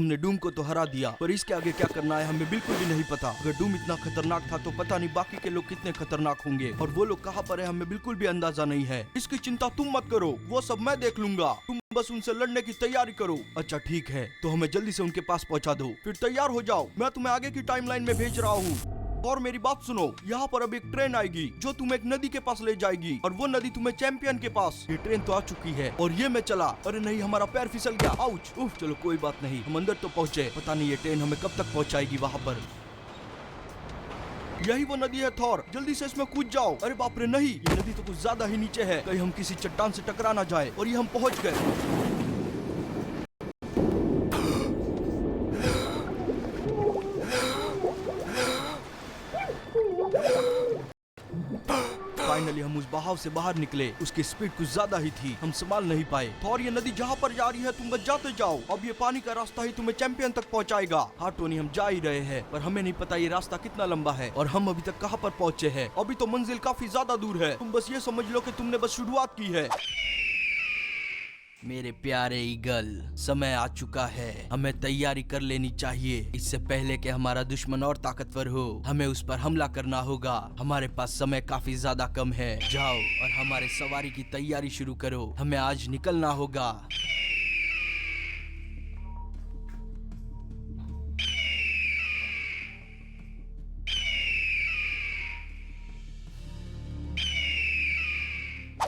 हमने डूम को तो हरा दिया, पर इसके आगे क्या करना है हमें बिल्कुल भी नहीं पता। अगर डूम इतना खतरनाक था तो पता नहीं बाकी के लोग कितने खतरनाक होंगे, और वो लोग कहाँ पर है हमें बिल्कुल भी अंदाजा नहीं है। इसकी चिंता तुम मत करो, वो सब मैं देख लूंगा, तुम बस उनसे लड़ने की तैयारी करो। अच्छा ठीक है, तो हमें जल्दी से उनके पास पहुंचा दो, फिर तैयार हो जाओ, मैं तुम्हें आगे की टाइमलाइन में भेज रहा हूँ। और मेरी बात सुनो, यहाँ पर अब एक ट्रेन आएगी जो तुम्हें एक नदी के पास ले जाएगी, और वो नदी तुम्हें चैंपियन के पास। ये ट्रेन तो आ चुकी है और ये मैं चला, अरे नहीं हमारा पैर फिसल गया, आउच। उफ, चलो कोई बात नहीं, हम अंदर तो पहुँचे। पता नहीं ये ट्रेन हमें कब तक पहुँचाएगी वहाँ पर। यही वो नदी है थॉर, जल्दी से इसमें कूद जाओ। अरे बाप रे नहीं, ये नदी तो कुछ ज्यादा ही नीचे है, कहीं हम किसी चट्टान से टकरा ना जाए। और ये हम पहुँच गए। फाइनली हम उस बहाव से बाहर निकले। उसकी स्पीड कुछ ज्यादा ही थी, हम संभाल नहीं पाए। और ये नदी जहाँ पर जा रही है तुम बस जाते जाओ, अब ये पानी का रास्ता ही तुम्हें चैंपियन तक पहुँचाएगा। हाँ टोनी, हम जा ही रहे हैं, पर हमें नहीं पता ये रास्ता कितना लंबा है और हम अभी तक कहाँ पर पहुँचे हैं। अभी तो मंजिल काफी ज्यादा दूर है, तुम बस ये समझ लो कि तुमने बस शुरुआत की है। मेरे प्यारे ईगल, समय आ चुका है, हमें तैयारी कर लेनी चाहिए इससे पहले कि हमारा दुश्मन और ताकतवर हो। हमें उस पर हमला करना होगा, हमारे पास समय काफी ज्यादा कम है। जाओ और हमारे सवारी की तैयारी शुरू करो, हमें आज निकलना होगा।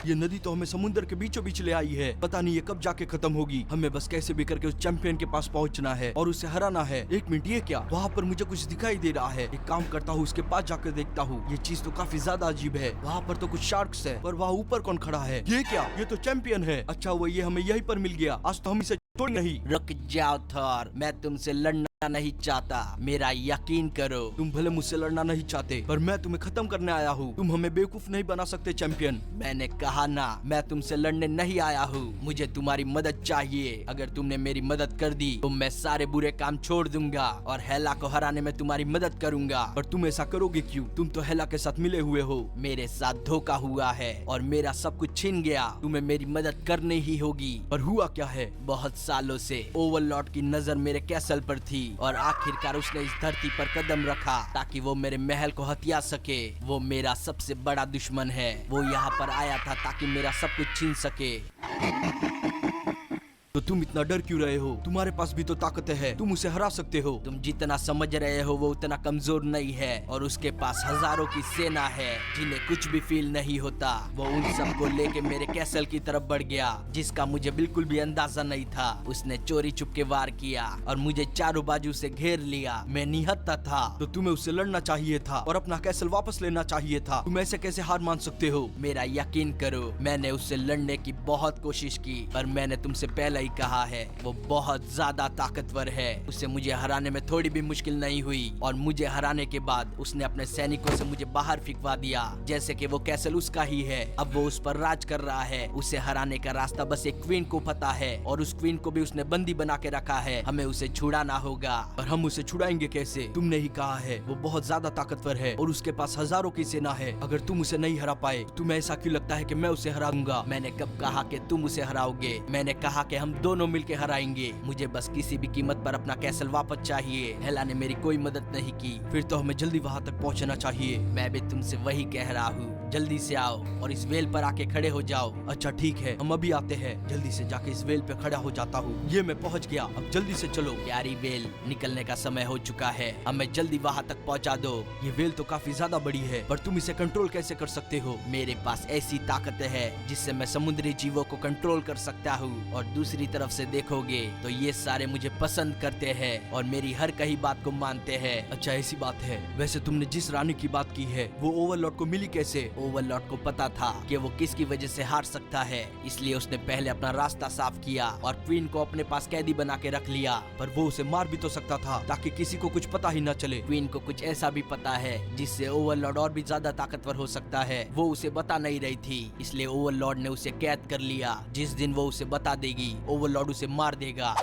ये नदी तो हमें समुद्र के बीचों बीच ले आई है, पता नहीं ये कब जाके खत्म होगी। हमें बस कैसे भी करके उस चैंपियन के पास पहुंचना है और उसे हराना है। एक मिनट, ये क्या? वहाँ पर मुझे कुछ दिखाई दे रहा है, एक काम करता हूँ उसके पास जाकर देखता हूँ। ये चीज तो काफी ज्यादा अजीब है, वहाँ पर तो कुछ शार्क्स है, पर वहाँ ऊपर कौन खड़ा है? ये क्या? ये तो चैंपियन है। अच्छा वो ये हमें यहीं पर मिल गया, आज तो हम इसे छोड़ नहीं। रुक जाओ थॉर, मैं तुमसे लड़ना नहीं चाहता, मेरा यकीन करो। तुम भले मुझसे लड़ना नहीं चाहते, पर मैं तुम्हें खत्म करने आया हूँ। तुम हमें बेवकूफ नहीं बना सकते चैंपियन। मैंने कहा ना, मैं तुमसे लड़ने नहीं आया हूँ, मुझे तुम्हारी मदद चाहिए। अगर तुमने मेरी मदद कर दी तो मैं सारे बुरे काम छोड़ दूंगा और हेला को हराने में तुम्हारी मदद करूंगा। पर तुम ऐसा करोगे क्यों? तुम तो हेला के साथ मिले हुए हो। मेरे साथ धोखा हुआ है और मेरा सब कुछ छिन गया, तुम्हें मेरी मदद करनी ही होगी। पर हुआ क्या है? बहुत सालों से ओवरलॉर्ड की नजर मेरे कैसल पर थी और आखिरकार उसने इस धरती पर कदम रखा ताकि वो मेरे महल को हथिया सके। वो मेरा सबसे बड़ा दुश्मन है, वो यहाँ पर आया था ताकि मेरा सब कुछ छीन सके। तो तुम इतना डर क्यों रहे हो? तुम्हारे पास भी तो ताकत है, तुम उसे हरा सकते हो। तुम जितना समझ रहे हो वो उतना कमजोर नहीं है, और उसके पास हजारों की सेना है जिन्हें कुछ भी फील नहीं होता। वो उन सबको लेके मेरे कैसल की तरफ बढ़ गया, जिसका मुझे बिल्कुल भी अंदाजा नहीं था। उसने चोरी छुप के वार किया और मुझे चारों बाजू से घेर लिया। मैं निहत्था था। तो तुम्हें उससे लड़ना चाहिए था और अपना कैसल वापस लेना चाहिए था। तुम ऐसे कैसे हार मान सकते हो? मेरा यकीन करो, मैंने उससे लड़ने की बहुत कोशिश की, पर मैंने तुमसे पहले कहा है वो बहुत ज्यादा ताकतवर है। उसे मुझे हराने में थोड़ी भी मुश्किल नहीं हुई, और मुझे हराने के बाद उसने अपने सैनिकों से मुझे बाहर फिकवा दिया, जैसे कि वो कैसल उसका ही है। अब वो उस पर राज कर रहा है। उसे हराने का रास्ता बस एक क्वीन को पता है, और उस क्वीन को भी उसने बंदी बना के रखा है। हमें उसे छुड़ाना होगा। और हम उसे छुड़ाएंगे कैसे? तुमने ही कहा है वो बहुत ज्यादा ताकतवर है और उसके पास हजारों की सेना है। अगर तुम उसे नहीं हरा पाए, तुम्हें ऐसा क्यों लगता है कि मैं उसे हरा दूंगा? मैंने कब कहा कि तुम उसे हराओगे? मैंने कहा कि हम दोनों मिलके हराएंगे। मुझे बस किसी भी कीमत पर अपना कैसल वापस चाहिए। हेला ने मेरी कोई मदद नहीं की। फिर तो हमें जल्दी वहाँ तक पहुँचना चाहिए। मैं भी तुमसे वही कह रहा हूँ, जल्दी से आओ और इस वेल पर आके खड़े हो जाओ। अच्छा ठीक है, हम अभी आते हैं। जल्दी से जाके इस वेल पे खड़ा हो जाता हूँ। ये मैं पहुँच गया, अब जल्दी से चलो। प्यारी वेल, निकलने का समय हो चुका है, हमें जल्दी वहाँ तक पहुँचा दो। ये वेल तो काफी ज्यादा बड़ी है, पर तुम इसे कंट्रोल कैसे कर सकते हो? मेरे पास ऐसी ताकत है जिससे मैं समुद्री जीवों को कंट्रोल कर सकता हूँ, और दूसरी तरफ से देखोगे तो ये सारे मुझे पसंद करते हैं और मेरी हर कही बात को मानते हैं। अच्छा ऐसी बात है। वैसे तुमने जिस रानी की बात की है वो ओवरलॉर्ड को मिली कैसे? ओवरलॉर्ड को पता था कि वो किसकी वजह से हार सकता है, इसलिए उसने पहले अपना रास्ता साफ किया और क्वीन को अपने पास कैदी बना के रख लिया। पर वो उसे मार भी तो सकता था ताकि किसी को कुछ पता ही न चले। क्वीन को कुछ ऐसा भी पता है जिससे ओवरलॉर्ड और भी ज्यादा ताकतवर हो सकता है। वो उसे बता नहीं रही थी, इसलिए ओवरलॉर्ड ने उसे कैद कर लिया। जिस दिन वो उसे बता देगी, ओवरलॉर्ड उसे मार देगा।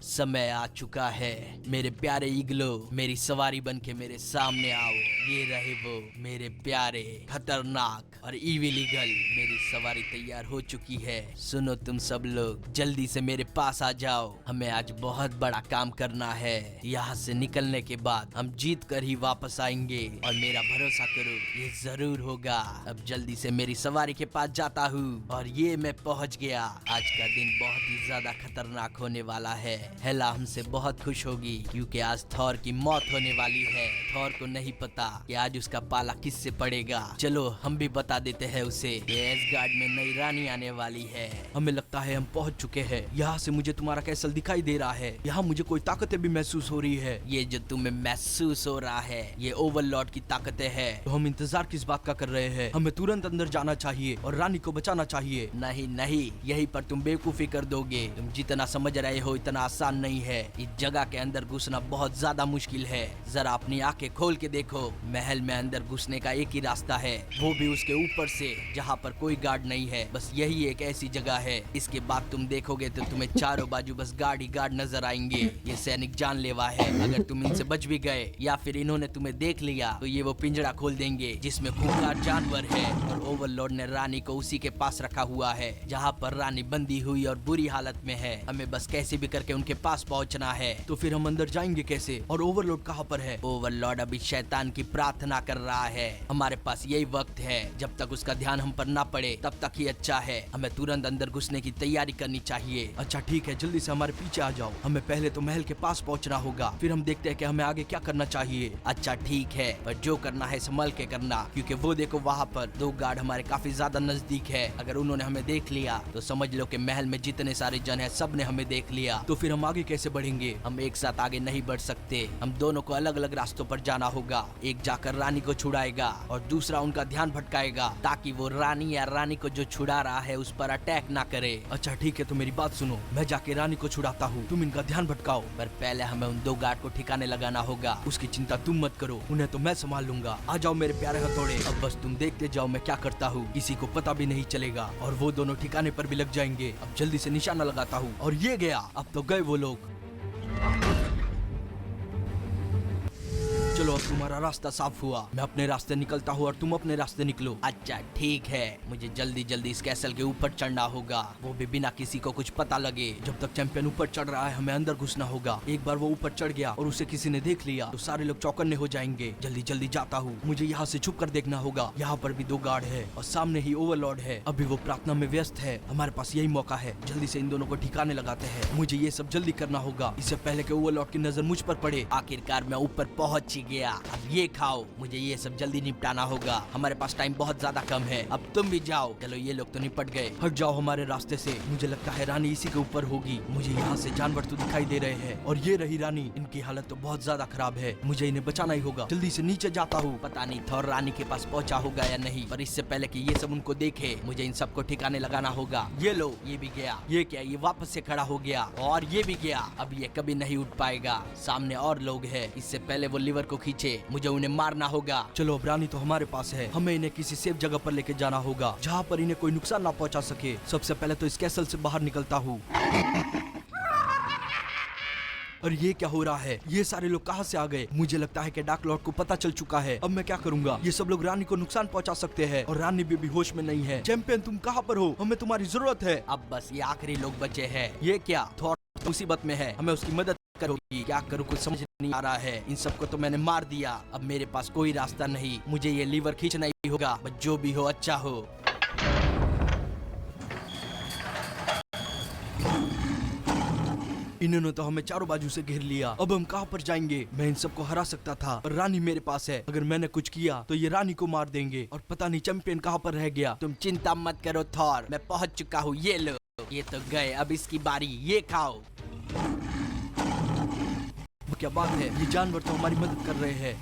समय आ चुका है मेरे प्यारे ईगलो, मेरी सवारी बनके मेरे सामने आओ। ये रहे वो मेरे प्यारे प्यारे, खतरनाक और इविल ईगल, मेरी सवारी तैयार हो चुकी है। सुनो तुम सब लोग, जल्दी से मेरे पास आ जाओ। हमें आज बहुत बड़ा काम करना है। यहाँ से निकलने के बाद हम जीत कर ही वापस आएंगे और मेरा भरोसा करो ये जरूर होगा। अब जल्दी से मेरी सवारी के पास जाता हूँ और ये मैं पहुँच गया। आज का दिन बहुत ही ज्यादा खतरनाक होने वाला है। हेला हमसे बहुत खुश होगी क्योंकि आज थॉर की मौत होने वाली है। थॉर को नहीं पता कि आज उसका पाला किससे पड़ेगा। चलो हम भी बता देते हैं उसे। ये एसगार्ड में नई रानी आने वाली है। हमें लगता है हम पहुंच चुके हैं। यहाँ से मुझे तुम्हारा कैसल दिखाई दे रहा है। यहाँ मुझे कोई ताकतें भी महसूस हो रही है। ये जो तुम्हें महसूस हो रहा है ये ओवरलॉर्ड की ताकतें हैं। तो हम इंतजार किस बात का कर रहे हैं? हमें तुरंत अंदर जाना चाहिए और रानी को बचाना चाहिए। नहीं नहीं, यहीं पर तुम बेवकूफी कर दोगे। तुम जितना समझ रहे हो इतना आसान नहीं है। इस जगह के अंदर घुसना बहुत ज्यादा मुश्किल है। जरा अपनी आंखें खोल के देखो। महल में अंदर घुसने का एक ही रास्ता है, वो भी उसके ऊपर से जहाँ पर कोई गार्ड नहीं है। बस यही एक ऐसी जगह है। इसके बाद तुम देखोगे तो तुम्हें चारों बाजू बस गार्ड ही गार्ड नजर आएंगे। ये सैनिक जानलेवा है। अगर तुम इनसे बच भी गए या फिर इन्होंने तुम्हें देख लिया तो ये वो पिंजरा खोल देंगे जिसमें खूंखार जानवर है। और ओवरलॉर्ड ने रानी को उसी के पास रखा हुआ है जहाँ पर रानी बंदी हुई और बुरी हालत में है। हमें बस कैसे भी करके उनके पास पहुँचना है। तो फिर हम अंदर जाएंगे कैसे? और ओवरलॉर्ड कहाँ पर है? ओवरलॉर्ड अभी शैतान की प्रार्थना कर रहा है। हमारे पास यही वक्त है। जब तक उसका ध्यान हम पर ना पड़े तब तक ही अच्छा है। हमें तुरंत अंदर घुसने की तैयारी करनी चाहिए। अच्छा ठीक है, जल्दी से हमारे पीछे आ जाओ। हमें पहले तो महल के पास पहुंचना होगा, फिर हम देखते हैं कि हमें आगे क्या करना चाहिए। अच्छा ठीक है, पर जो करना है संभल के करना, क्योंकि वो देखो वहाँ पर दो गार्ड हमारे काफी ज्यादा नजदीक है। अगर उन्होंने हमें देख लिया तो समझ लो कि महल में जितने सारे जन है सब ने हमें देख लिया। तो फिर हम आगे कैसे बढ़ेंगे? हम एक साथ आगे नहीं बढ़ सकते। हम दोनों को अलग अलग रास्तों पर जाना होगा। एक जाकर रानी को छुड़ाएगा और दूसरा उनका ध्यान भटकाएगा ताकि वो रानी या रानी को जो छुड़ा रहा है उस पर अटैक ना करे। अच्छा ठीक है, तो मेरी बात सुनो, मैं जाके रानी को छुड़ाता हूँ, तुम इनका ध्यान भटकाओ। पर पहले हमें उन दो गार्ड को ठिकाने लगाना होगा। उसकी चिंता तुम मत करो, उन्हें तो मैं संभाल लूंगा। आ जाओ मेरे प्यारे हथौड़े। अब बस तुम देखते जाओ मैं क्या करता हूँ। किसी को पता भी नहीं चलेगा और वो दोनों ठिकाने पर भी लग जाएंगे। अब जल्दी से निशाना लगाता हूँ और ये गया। अब तो गए वो लोग। चलो अब तुम्हारा रास्ता साफ हुआ। मैं अपने रास्ते निकलता हूँ और तुम अपने रास्ते निकलो। अच्छा ठीक है, मुझे जल्दी जल्दी इस कैसल के ऊपर चढ़ना होगा, वो भी बिना किसी को कुछ पता लगे। जब तक चैंपियन ऊपर चढ़ रहा है हमें अंदर घुसना होगा। एक बार वो ऊपर चढ़ गया और उसे किसी ने देख लिया तो सारे लोग चौकन्ने हो जाएंगे। जल्दी जल्दी जाता हूँ, मुझे यहाँ से छुप कर देखना होगा। यहाँ पर भी दो गार्ड है और सामने ही ओवरलॉर्ड है। अभी वो प्रार्थना में व्यस्त है। हमारे पास यही मौका है, जल्दी से इन दोनों को ठिकाने लगाते हैं। मुझे ये सब जल्दी करना होगा इससे पहले कि ओवरलॉर्ड की नजर मुझ पर पड़े। आखिरकार मैं ऊपर पहुँच ही गया। अब ये खाओ, मुझे ये सब जल्दी निपटाना होगा। हमारे पास टाइम बहुत ज्यादा कम है। अब तुम भी जाओ। चलो ये लोग तो निपट गए। हट जाओ हमारे रास्ते से। मुझे लगता है रानी इसी के ऊपर होगी। मुझे यहाँ से जानवर तो दिखाई दे रहे हैं और ये रही रानी। इनकी हालत तो बहुत ज्यादा खराब है। मुझे इन्हें बचाना ही होगा। जल्दी से नीचे जाता हूँ। पता नहीं थॉर रानी के पास पहुँचा होगा या नहीं, पर इससे पहले कि ये सब उनको देखे मुझे इन सबको ठिकाने लगाना होगा। ये लो, ये भी गया। ये क्या, ये वापस से खड़ा हो गया और ये भी गया। अब ये कभी नहीं उठ पाएगा। सामने और लोग है, इससे पहले वो लीवर को खींचे मुझे उन्हें मारना होगा। चलो अब रानी तो हमारे पास है। हमें इन्हें किसी सेफ जगह पर लेके जाना होगा जहाँ पर इन्हें कोई नुकसान ना पहुँचा सके। सबसे पहले तो इस कैसल से बाहर निकलता हूँ। और ये क्या हो रहा है? ये सारे लोग कहाँ से आ गए? मुझे लगता है कि डार्क लॉर्ड को पता चल चुका है। अब मैं क्या करूंगा? ये सब लोग रानी को नुकसान पहुंचा सकते हैं और रानी भी होश में नहीं है। चैंपियन तुम कहाँ पर हो? हमें तुम्हारी जरूरत है। अब बस ये आखिरी लोग बचे हैं। ये क्या, थॉर मुसीबत में है, हमें उसकी मदद करोगी? क्या करूँ कुछ समझ नहीं आ रहा है। इन सबको तो मैंने मार दिया। अब मेरे पास कोई रास्ता नहीं। मुझे ये लीवर खींचना ही होगा। बस जो भी हो अच्छा हो। इन्होंने तो हमें चारों बाजू से घेर लिया। अब हम कहाँ पर जाएंगे? मैं इन सबको हरा सकता था पर रानी मेरे पास है। अगर मैंने कुछ किया तो ये रानी को मार देंगे और पता नहीं चैंपियन कहाँ पर रह गया। तुम चिंता मत करो थॉर, मैं पहुँच चुका हूँ। ये लो, ये तो गए। अब इसकी बारी, ये खाओ। क्या बात है, ये जानवर तो हमारी मदद कर रहे हैं।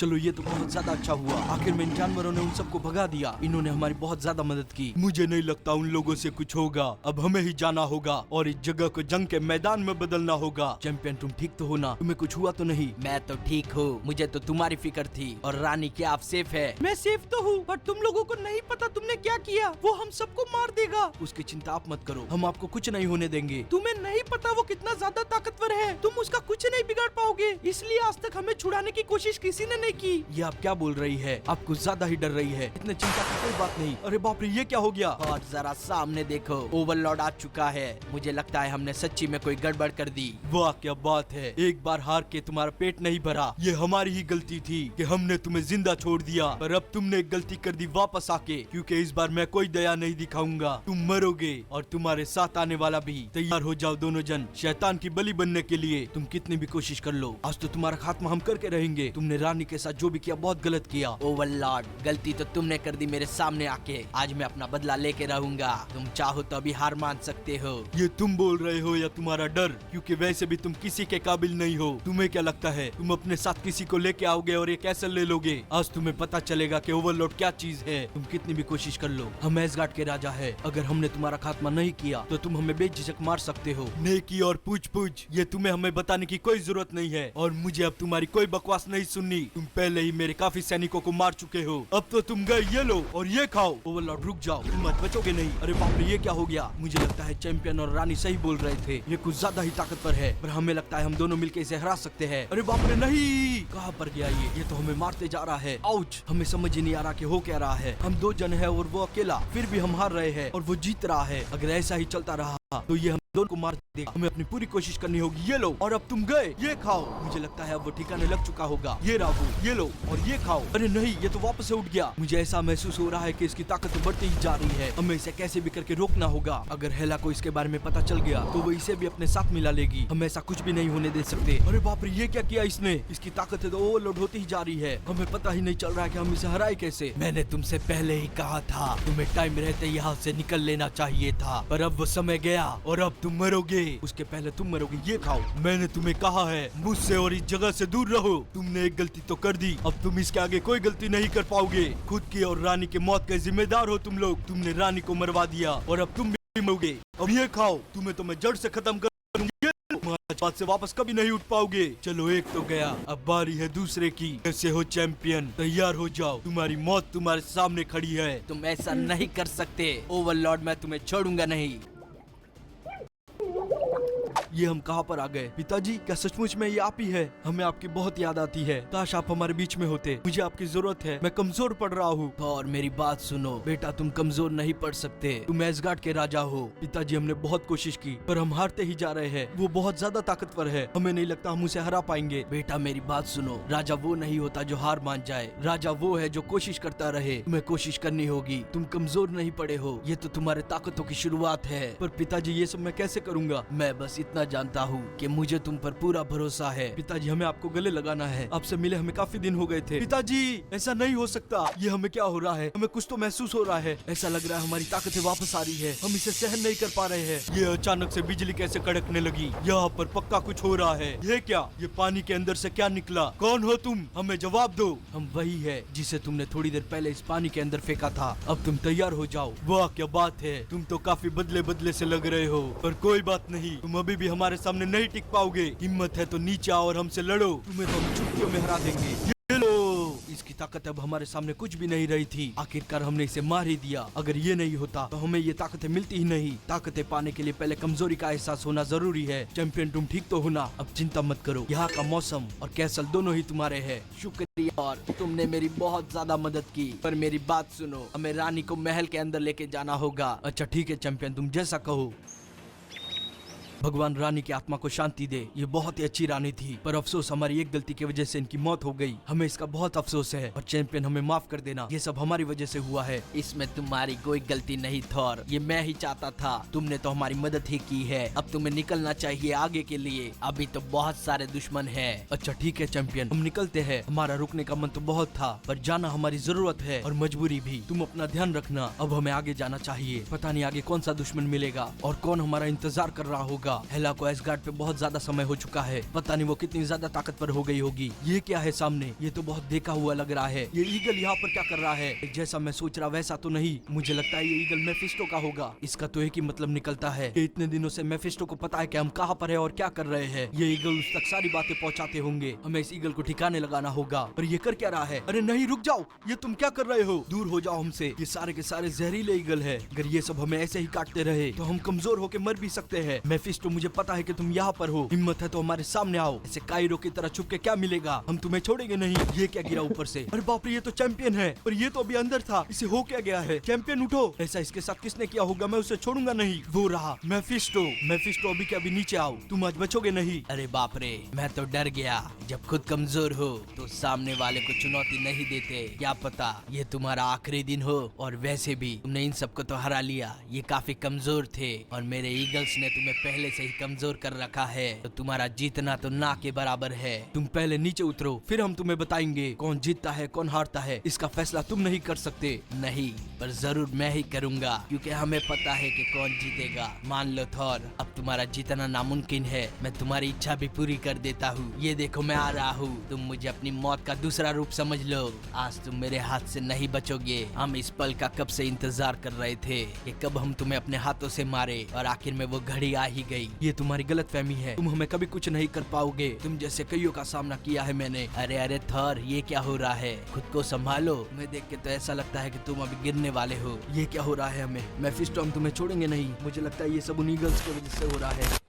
चलो ये तो बहुत ज्यादा अच्छा हुआ, आखिर में इन जानवरों ने उन सबको भगा दिया। इन्होंने हमारी बहुत ज्यादा मदद की। मुझे नहीं लगता उन लोगों से कुछ होगा। अब हमें ही जाना होगा और इस जगह को जंग के मैदान में बदलना होगा। चैंपियन तुम ठीक तो हो ना? तुम्हें कुछ हुआ तो नहीं? मैं तो ठीक हूँ, मुझे तो तुम्हारी फिक्र थी। और रानी क्या आप सेफ है? मैं सेफ तो हूँ, पर तुम लोगों को नहीं पता तुमने क्या किया। वो हम सबको मार देगा। उसकी चिंता आप मत करो, हम आपको कुछ नहीं होने देंगे। तुम्हें नहीं पता वो कितना ज्यादा ताकतवर है, तुम उसका कुछ नहीं बिगाड़ पाओगे। इसलिए आज तक हमें छुड़ाने की कोशिश किसी ने नहीं की। ये आप क्या बोल रही है? आप कुछ ज्यादा ही डर रही है। इतने चिंता की कोई बात नहीं। अरे बाप रे, ये क्या हो गया? और जरा सामने देखो, ओवरलॉर्ड आ चुका है। मुझे लगता है हमने सच्ची में कोई गड़बड़ कर दी। वाह क्या बात है, एक बार हार के तुम्हारा पेट नहीं भरा। ये हमारी ही गलती थी कि हमने तुम्हें जिंदा छोड़ दिया, पर अब तुमने एक गलती कर दी वापस आके, क्योंकि इस बार मैं कोई दया नहीं दिखाऊंगा। तुम मरोगे और तुम्हारे साथ आने वाला भी। तैयार हो जाओ दोनों जन, शैतान की बलि बनने के लिए। तुम कितनी भी कोशिश कर लो, आज तो तुम्हारा खात्मा हम करके रहेंगे। तुमने रानी के साथ जो भी किया बहुत गलत किया। ओवरलॉर्ड, गलती तो तुमने कर दी मेरे सामने आके। आज मैं अपना बदला लेके रहूंगा। तुम चाहो तो अभी हार मान सकते हो। ये तुम बोल रहे हो या तुम्हारा डर? क्योंकि वैसे भी तुम किसी के काबिल नहीं हो। तुम्हें क्या लगता है तुम अपने साथ किसी को लेके आओगे और ये कैसे ले लोगे? आज तुम्हें पता चलेगा कि ओवरलॉर्ड क्या चीज है। तुम कितनी भी कोशिश कर लो, हम एसगार्ड के राजा है। अगर हमने तुम्हारा खात्मा नहीं किया तो तुम हमें बेझिझक मार सकते हो। नेकी और पूछ पूछ, ये तुम्हें हमें बताने की कोई जरूरत नहीं है। और मुझे अब तुम्हारी कोई बकवास नहीं सुननी। तुम पहले ही मेरे काफी सैनिकों को मार चुके हो। अब तो तुम गए, ये लो और ये खाओ। ओवरलॉर्ड रुक जाओ, तुम मत बचोगे नहीं। अरे बाप रे, ये क्या हो गया? मुझे लगता है चैंपियन और रानी सही बोल रहे थे। ये कुछ ज्यादा ही ताकतवर है, पर हमें लगता है हम दोनों मिलकर इसे हरा सकते हैं। अरे बाप रे, नहीं, कहाँ पर गया ये तो हमें मारते जा रहा है। आउच, हमें समझ ही नहीं आ रहा कि हो क्या रहा है। हम दो जन है और वो अकेला, फिर भी हम हार रहे हैं और वो जीत रहा है। अगर ऐसा ही चलता रहा तो ये हम दोनों को मार देगा। हमें अपनी पूरी कोशिश करनी होगी। ये लो, और अब तुम गए, ये खाओ। मुझे लगता है अब वो ठिकाने लग चुका होगा। ये राहु, ये लो और ये खाओ। अरे नहीं, ये तो वापस से उठ गया। मुझे ऐसा महसूस हो रहा है कि इसकी ताकत तो बढ़ती ही जा रही है। हमें इसे कैसे भी करके रोकना होगा। अगर हेला को इसके बारे में पता चल गया तो वो इसे भी अपने साथ मिला लेगी। हम ऐसा कुछ भी नहीं होने दे सकते। अरे बाप रे, ये क्या किया इसने? इसकी ताकत तो ओवरलोड होती ही जा रही है। हमें पता ही नहीं चल रहा है कि हम इसे हराए कैसे। मैंने तुमसे पहले ही कहा था, तुम्हें टाइम रहते यहाँ से निकल लेना चाहिए था, पर अब वो समय गया और अब तुम मरोगे। उसके पहले तुम मरोगे। ये खाओ। मैंने तुम्हें कहा है मुझसे और इस जगह से दूर रहो। तुमने एक गलती तो कर दी, अब तुम इसके आगे कोई गलती नहीं कर पाओगे। खुद की और रानी के मौत के जिम्मेदार हो तुम लोग। तुमने रानी को मरवा दिया और अब तुम भी मरोगे। अब ये खाओ, तुम्हें तो मैं जड़ से खत्म कर दूंगी। बात से वापस कभी नहीं उठ पाओगे। चलो, एक तो गया, अब बारी है दूसरे की। कैसे हो चैंपियन? तैयार हो जाओ, तुम्हारी मौत तुम्हारे सामने खड़ी है। तुम ऐसा नहीं कर सकते ओवरलॉर्ड, मैं तुम्हें छोड़ूंगा नहीं। ये हम कहाँ पर आ गए? पिताजी, क्या सचमुच में ये आप ही है? हमें आपकी बहुत याद आती है। काश आप हमारे बीच में होते। मुझे आपकी जरूरत है, मैं कमजोर पड़ रहा हूँ। और मेरी बात सुनो बेटा, तुम कमजोर नहीं पड़ सकते। तुम एसगार्ड के राजा हो। पिताजी, हमने बहुत कोशिश की पर हम हारते ही जा रहे हैं। वो बहुत ज्यादा ताकतवर है, हमें नहीं लगता हम उसे हरा पाएंगे। बेटा मेरी बात सुनो, राजा वो नहीं होता जो हार मान जाए। राजा वो है जो कोशिश करता रहे। तुम्हें कोशिश करनी होगी। तुम कमजोर नहीं पड़े हो, ये तो तुम्हारे ताकतों की शुरुआत है। पर पिताजी, ये सब मैं कैसे करूँगा? मैं बस इतना जानता हूँ कि मुझे तुम पर पूरा भरोसा है। पिताजी, हमें आपको गले लगाना है। आपसे मिले हमें काफी दिन हो गए थे। पिताजी, ऐसा नहीं हो सकता। ये हमें क्या हो रहा है? हमें कुछ तो महसूस हो रहा है। ऐसा लग रहा है हमारी ताकतें वापस आ रही है। हम इसे सहन नहीं कर पा रहे हैं। ये अचानक से बिजली कैसे कड़कने लगी? यहाँ पर पक्का कुछ हो रहा है। ये क्या? ये पानी के अंदर से क्या निकला? कौन हो तुम? हमें जवाब दो। हम वही है जिसे तुमने थोड़ी देर पहले इस पानी के अंदर फेंका था। अब तुम तैयार हो जाओ। वाह क्या बात है, तुम तो काफी बदले बदले से लग रहे हो। पर कोई बात नहीं, तुम अभी भी हमारे सामने नहीं टिक पाओगे। हिम्मत है तो नीचे आओ और हमसे लड़ो। तुम्हें तो हम चुटकियों में हरा देंगे। ये लो, इसकी ताकत अब हमारे सामने कुछ भी नहीं रही थी। आखिरकार हमने इसे मार ही दिया। अगर ये नहीं होता तो हमें ये ताकतें मिलती ही नहीं। ताकतें पाने के लिए पहले कमजोरी का एहसास होना जरूरी है। चैंपियन, तुम ठीक तो हो ना? अब चिंता मत करो, यहाँ का मौसम और कैसल दोनों ही तुम्हारे हैं। शुक्रिया, और तुमने मेरी बहुत ज्यादा मदद की। पर मेरी बात सुनो, हमें रानी को महल के अंदर लेके जाना होगा। अच्छा ठीक है चैंपियन, तुम जैसा कहो। भगवान रानी की आत्मा को शांति दे। ये बहुत ही अच्छी रानी थी, पर अफसोस हमारी एक गलती की वजह से इनकी मौत हो गई। हमें इसका बहुत अफसोस है। और चैंपियन, हमें माफ कर देना, ये सब हमारी वजह से हुआ है। इसमें तुम्हारी कोई गलती नहीं थॉर, ये मैं ही चाहता था। तुमने तो हमारी मदद ही की है। अब तुम्हें निकलना चाहिए आगे के लिए। अभी तो बहुत सारे दुश्मन है। अच्छा ठीक है चैंपियन, हम निकलते हैं। हमारा रुकने का मन तो बहुत था, पर जाना हमारी जरूरत है और मजबूरी भी। तुम अपना ध्यान रखना। अब हमें आगे जाना चाहिए। पता नहीं आगे कौन सा दुश्मन मिलेगा और कौन हमारा इंतजार कर रहा होगा। होगा। हेला को एसगार्ड पे बहुत ज्यादा समय हो चुका है, पता नहीं वो कितनी ज्यादा ताकतवर हो गई होगी। ये क्या है सामने, ये तो बहुत देखा हुआ लग रहा है। ये ईगल यहाँ पर क्या कर रहा है? जैसा मैं सोच रहा वैसा तो नहीं, मुझे लगता है ये ईगल मेफिस्टो का होगा। इसका तो एक ही मतलब निकलता है कि इतने दिनों से मेफिस्टो को पता है कि हम कहाँ पर है और क्या कर रहे हैं। ये ईगल उस तक सारी बातें पहुँचाते होंगे। हमें इस ईगल को ठिकाने लगाना होगा। और ये कर क्या रहा है? अरे नहीं, रुक जाओ, ये तुम क्या कर रहे हो? दूर हो जाओ हमसे, ये सारे के सारे जहरीले ईगल है। अगर ये सब हमें ऐसे ही काटते रहे तो हम कमजोर होकर मर भी सकते हैं। मेफिस्टो, मुझे पता है कि तुम यहाँ पर हो, हिम्मत है तो हमारे सामने आओ। ऐसे कायरो की तरह छुप के क्या मिलेगा, हम तुम्हें छोड़ेंगे नहीं। ये क्या गिरा ऊपर से? अरे बाप रे, ये तो चैंपियन है और ये तो अभी अंदर था। इसे हो क्या गया है? चैंपियन उठो, ऐसा इसके साथ किसने किया होगा, मैं उसे छोड़ूंगा नहीं। वो रहा मेफिस्टो। मेफिस्टो अभी क्या, अभी नीचे आओ, तुम आज बचोगे नहीं। अरे बाप रे, मैं तो डर गया। जब खुद कमजोर हो तो सामने वाले को चुनौती नहीं देते। क्या पता ये तुम्हारा आखिरी दिन हो। और वैसे भी तुमने इन सबको तो हरा लिया, ये काफी कमजोर थे और मेरे ईगल्स ने तुम्हें पहले से ही कमजोर कर रखा है। तो तुम्हारा जीतना तो ना के बराबर है। तुम पहले नीचे उतरो, फिर हम तुम्हें बताएंगे कौन जीतता है कौन हारता है। इसका फैसला तुम नहीं कर सकते। नहीं, पर जरूर मैं ही करूंगा, क्योंकि हमें पता है कि कौन जीतेगा। मान लो थॉर, अब तुम्हारा जीतना नामुमकिन है। मैं तुम्हारी इच्छा भी पूरी कर देता हूँ। ये देखो मैं आ रहा हूँ। तुम मुझे अपनी मौत का दूसरा रूप समझ लो। आज तुम मेरे हाथ से नहीं बचोगे। हम इस पल का कब से इंतजार कर रहे थे कि कब हम तुम्हें अपने हाथों से मारे, और आखिर में वो घड़ी आ ही गई। ये तुम्हारी गलतफहमी है, तुम हमें कभी कुछ नहीं कर पाओगे। तुम जैसे कईयों का सामना किया है मैंने। अरे अरे थॉर, ये क्या हो रहा है? खुद को संभालो। तुम्हें देख के तो ऐसा लगता है कि तुम अभी गिरने वाले हो। ये क्या हो रहा है? हमें मेफिस्टो, हम तुम्हें छोड़ेंगे नहीं। मुझे लगता है ये सब उन ईगल्स की वजह से हो रहा है।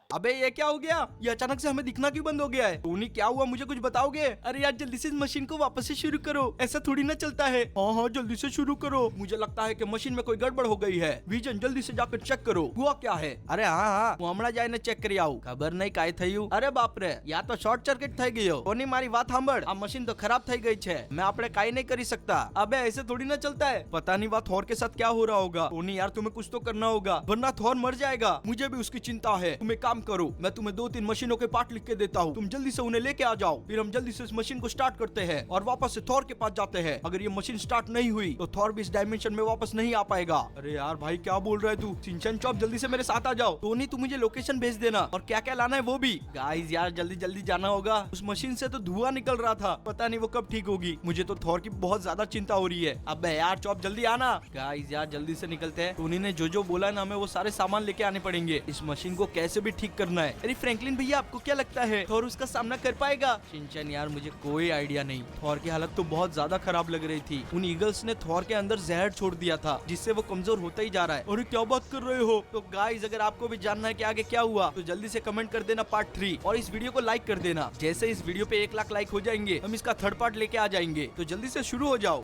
अबे ये क्या हो गया? ये अचानक से हमें दिखना क्यों बंद हो गया है? टोनी क्या हुआ, मुझे कुछ बताओगे? अरे यार जल्दी से इस मशीन को वापस से शुरू करो, ऐसा थोड़ी ना चलता है। हाँ हाँ जल्दी से शुरू करो। मुझे लगता है कि मशीन में कोई गड़बड़ हो गई है। विजन जल्दी से जाकर चेक करो, हुआ क्या है? अरे हाँ हाँ, હું હમણાં જઈને ચેક કરી આવું। ખબર નહીં કાંઈ થયું। અરે બાપ રે, યા તો શોર્ટ સર્કિટ થઈ ગયો। ટોની મારી વાત સાંભળ, આ મशीन तो खराब થઈ गई છે। मैं આપણે કાંઈ नहीं કરી सकता। अबे ऐसे थोड़ी ना चलता है। पता नहीं बात थॉर के साथ क्या हो रहा होगा। टोनी यार तुम्हें कुछ तो करना होगा, वरना थॉर मर जाएगा। मुझे भी उसकी चिंता है। तुम एक काम करो, मैं तुम्हें 2-3 मशीनों के पार्ट लिख के देता हूँ, तुम जल्दी से उन्हें लेके आ जाओ। फिर हम जल्दी से इस मशीन को स्टार्ट करते हैं और वापस से थॉर के पास जाते हैं। अगर ये मशीन स्टार्ट नहीं हुई तो थॉर भी इस डायमेंशन में वापस नहीं आ पाएगा। अरे यार भाई क्या बोल रहा है तू? शिनचैन चॉप जल्दी से मेरे साथ आ जाओ। टोनी तू मुझे लोकेशन भेज देना और क्या क्या लाना है वो भी। गाइस यार जल्दी जल्दी जाना होगा। उस मशीन से तो धुआं निकल रहा था, पता नहीं वो कब ठीक होगी। मुझे तो थॉर की बहुत ज्यादा चिंता हो रही है। अब यार चॉप जल्दी आना। गाइस यार जल्दी से निकलते हैं। टोनी ने जो बोला ना, हमें वो सारे सामान लेके आने पड़ेंगे। इस मशीन को कैसे भी ठीक करना है। अरे फ्रैंकलिन भैया आपको क्या लगता है थॉर उसका सामना कर पाएगा? शिनचैन यार मुझे कोई आइडिया नहीं। थॉर की हालत तो बहुत ज्यादा खराब लग रही थी। उन ईगल्स ने थॉर के अंदर जहर छोड़ दिया था, जिससे वो कमजोर होता ही जा रहा है। अरे क्या बात कर रहे हो? तो गाइस अगर आपको भी जानना है कि आगे क्या हुआ तो जल्दी से कमेंट कर देना पार्ट 3 और इस वीडियो को लाइक कर देना। जैसे इस वीडियो पे 1 लाख लाइक हो जाएंगे हम इसका थर्ड पार्ट लेके आ जाएंगे। तो जल्दी से शुरू हो जाओ।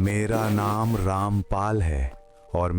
मेरा नाम रामपाल है और